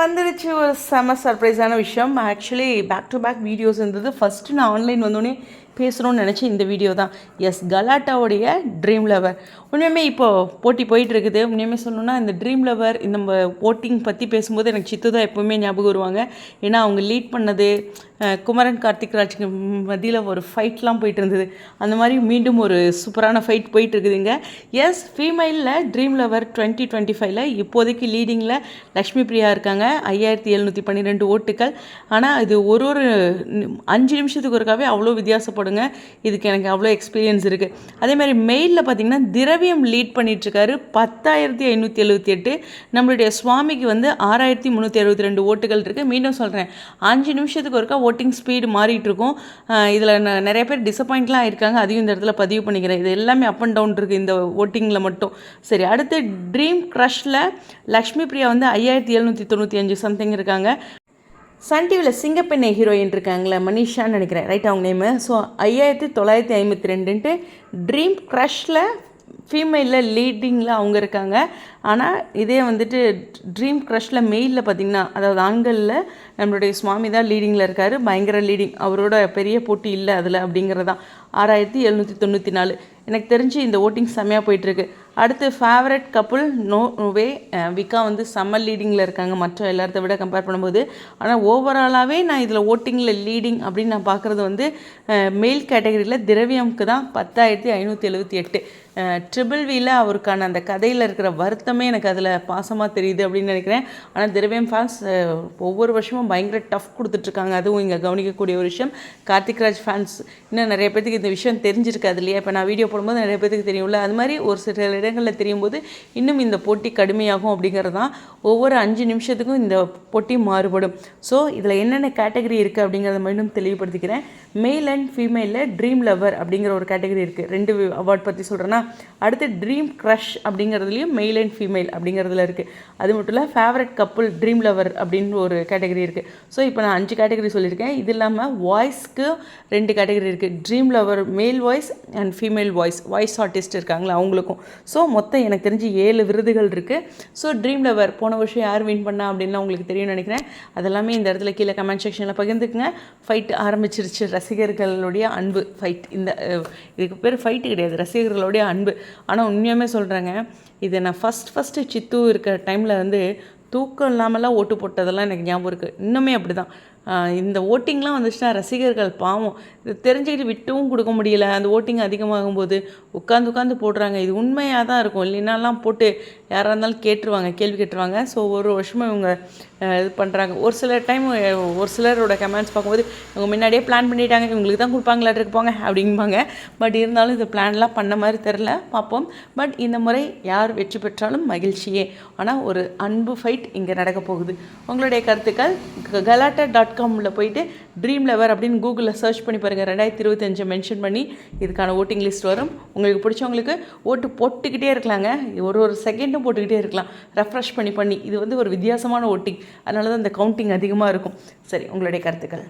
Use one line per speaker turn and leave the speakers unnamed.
வந்துடுச்சு ஒரு செம சர்ப்ரைஸான விஷயம். Actually back to back videos இருந்தது. ஃபஸ்ட்டு நான் ஆன்லைன் வந்தோடனே பேசணும்னு நினச்சேன் இந்த வீடியோ தான். எஸ், கலாட்டாவுடைய ட்ரீம் லவர். உண்மையுமே இப்போது போட்டி போயிட்டுருக்குது. உண்மையுமே சொல்லணுன்னா இந்த ட்ரீம் லவர் இந்த நம்ம ஓட்டிங் பற்றி பேசும்போது எனக்கு சித்து தான் எப்போவுமே ஞாபகம் வருவாங்க. ஏன்னா அவங்க லீட் பண்ணது குமரன் கார்த்திக் ராஜ்க்கு மத்தியில் ஒரு ஃபைட்லாம் போயிட்டு இருந்தது. அந்த மாதிரி மீண்டும் ஒரு சூப்பரான ஃபைட் போயிட்டுருக்குதுங்க. எஸ், ஃபீமேலில் ட்ரீம் லவர் 2025 இப்போதைக்கு லீடிங்கில் லக்ஷ்மி பிரியா இருக்காங்க. 5712 ஓட்டுகள். ஆனால் இது ஒரு 5 நிமிஷத்துக்கு ஒருக்காவே அவ்வளோ வித்தியாசப்படுங்க. இதுக்கு எனக்கு அவ்வளோ எக்ஸ்பீரியன்ஸ் இருக்குது. அதேமாதிரி மெயிலில் பார்த்திங்கன்னா திரவியம் லீட் பண்ணிகிட்ருக்காரு 10,578. நம்மளுடைய சுவாமிக்கு வந்து 6,362 ஓட்டுகள் இருக்குது. மீண்டும் சொல்கிறேன், 5 நிமிஷத்துக்கு ஒருக்கா ஓட்டிங் ஸ்பீடு மாறிட்டு இருக்கும். இதில் நிறைய பேர் டிசப்பாயிண்ட்லாம் ஆயிருக்காங்க. அதையும் இந்த இடத்துல பதிவு பண்ணிக்கிறேன். இது எல்லாமே அப் அண்ட் டவுன் இருக்குது இந்த ஓட்டிங்கில் மட்டும். சரி, அடுத்து ட்ரீம் க்ரஷில் லக்ஷ்மி பிரியா வந்து 5,795 சம்திங் இருக்காங்க. சன் டிவியில் சிங்கப்பெண்ணை ஹீரோயின் இருக்காங்களே, மனிஷான்னு நினைக்கிறேன், ரைட் அவங்க நேமு. ஸோ 5,952 ட்ரீம் க்ரஷில் ஃபீமேலில் லீடிங்கில் அவங்க இருக்காங்க. ஆனால் இதே வந்துட்டு ட்ரீம் க்ரஷில் மெயிலில் பார்த்திங்கன்னா, அதாவது ஆண்களில் நம்மளுடைய சுவாமி தான் லீடிங்கில் இருக்கார். பயங்கர லீடிங், அவரோட பெரிய போட்டி இல்லை அதில் அப்படிங்கிறது தான். 6,794. எனக்கு தெரிஞ்சு இந்த ஓட்டிங் செம்மையாக போயிட்டுருக்கு. அடுத்து ஃபேவரட் கப்புள் நோவே விகா வந்து செம்ம லீடிங்கில் இருக்காங்க மற்ற எல்லாத்த விட கம்பேர் பண்ணும்போது. ஆனால் ஓவராலாகவே நான் இதில் ஓட்டிங்கில் லீடிங் அப்படின்னு நான் பார்க்குறது வந்து மெயில் கேட்டகரியில் திரவியம்க்கு தான் 10,578. ட்ரிபிள் வியில் அவருக்கான அந்த கதையில் இருக்கிற வருத்தமே எனக்கு அதில் பாசமாக தெரியுது அப்படின்னு நினைக்கிறேன். ஆனால் திரவியம் ஃபேன்ஸ் ஒவ்வொரு வருஷமும் பயங்கர டஃப் கொடுத்துட்ருக்காங்க. அதுவும் இங்கே கவனிக்கக்கூடிய ஒரு விஷயம். கார்த்திக் ராஜ் ஃபேன்ஸ் இன்னும் நிறைய பேருக்கு இந்த விஷயம் தெரிஞ்சிருக்காது இல்லையா? இப்போ நான் வீடியோ போடும்போது நிறைய பேருக்கு தெரியும்ல. அது மாதிரி ஒரு சில இடங்களில் தெரியும் போது இன்னும் இந்த போட்டி கடுமையாகும் அப்படிங்கிறது தான். ஒவ்வொரு 5 நிமிஷத்துக்கும் இந்த போட்டி மாறுபடும். ஸோ இதில் என்னென்ன கேட்டகரி இருக்குது அப்படிங்கிறத மீண்டும் தெளிவுபடுத்திக்கிறேன். மேல் அண்ட் ஃபீமேலில் ட்ரீம் லவர் அப்படிங்கிற ஒரு கேட்டகரி இருக்குது. 2 அவார்ட் பற்றி சொல்கிறேன்னா, அடுத்து ட்ரீம் க்ரஷ் அப்படிங்கிறதுலையும் மெயில் அண்ட் ஃபீமேல் அப்படிங்கிறதுல இருக்குது. அது மட்டும் இல்லை, ஃபேவரட் கப்புள் ட்ரீம் லவர் அப்படின்னு ஒரு கேட்டகரி இருக்குது. ஸோ இப்போ நான் 5 கேட்டகரி சொல்லியிருக்கேன். இது இல்லாமல் வாய்ஸ்க்கு 2 கேட்டகரி இருக்குது. ட்ரீம் லவர் மேல் voice and female voice artist இருக்காங்களா அவங்களுக்கும். ஸோ மொத்தம் எனக்கு தெரிஞ்சு 7 விருதுகள் இருக்குது. ஸோ ட்ரீம் லவர் போன வருஷம் யார் வின் பண்ணா அப்படின்லாம் உங்களுக்கு தெரியும்னு நினைக்கிறேன். அதெல்லாமே இந்த இடத்துல கீழே கமெண்ட் செக்ஷனில் பகிர்ந்துக்குங்க. ஃபைட் ஆரம்பிச்சிருச்சு. ரசிகர்களுடைய அன்பு ஃபைட். இதுக்கு பேர் ஃபைட்டு கிடையாது, ரசிகர்களுடைய அன்பு. ஆனால் உண்மையுமே சொல்கிறேங்க, இதை நான் ஃபஸ்ட்டு சித்து இருக்கிற டைமில் வந்து தூக்கம் இல்லாமலாம் ஓட்டு போட்டதெல்லாம் எனக்கு ஞாபகம் இருக்குது. இன்னுமே அப்படி தான். இந்த ஓட்டிங்லாம் வந்துச்சுன்னா ரசிகர்கள் பாவம் இது தெரிஞ்சுக்கிட்டு விட்டும் கொடுக்க முடியல. அந்த ஓட்டிங் அதிகமாகும்போது உட்காந்து போடுறாங்க. இது உண்மையாக தான் இருக்கும். இல்லைனாலாம் போட்டு யாராக இருந்தாலும் கேள்வி கேட்டுருவாங்க. ஸோ ஒரு வருஷமாக இவங்க இது பண்ணுறாங்க. ஒரு சில டைம் ஒரு சிலரோட கமெண்ட்ஸ் பார்க்கும்போது இவங்க முன்னாடியே பிளான் பண்ணிட்டாங்க, இவங்களுக்கு தான் கொடுப்பாங்களாட்டு போங்க அப்படிம்பாங்க. பட் இருந்தாலும் இது பிளான்லாம் பண்ண மாதிரி தெரில, பார்ப்போம். பட் இந்த முறை யார் வெற்றி பெற்றாலும் மகிழ்ச்சியே. ஆனால் ஒரு அன்பு ஃபைட் இங்கே நடக்க போகுது. உங்களுடைய கருத்துக்கள் galata.com போயிட்டு ட்ரீம் லவர் அப்படின்னு கூகுளில் சர்ச் பண்ணி பாருங்கள். 2025 மென்ஷன் பண்ணி இதுக்கான ஓட்டிங் லிஸ்ட் வரும். உங்களுக்கு பிடிச்சவங்களுக்கு ஓட்டு போட்டுக்கிட்டே இருக்கலாங்க. ஒரு செகண்டும் போட்டுக்கிட்டே இருக்கலாம், ரெஃப்ரெஷ் பண்ணி. இது வந்து ஒரு வித்தியாசமான ஓட்டிங், அதனால தான் இந்த கவுண்டிங் அதிகமாக இருக்கும். சரி, உங்களுடைய கருத்துக்கள்.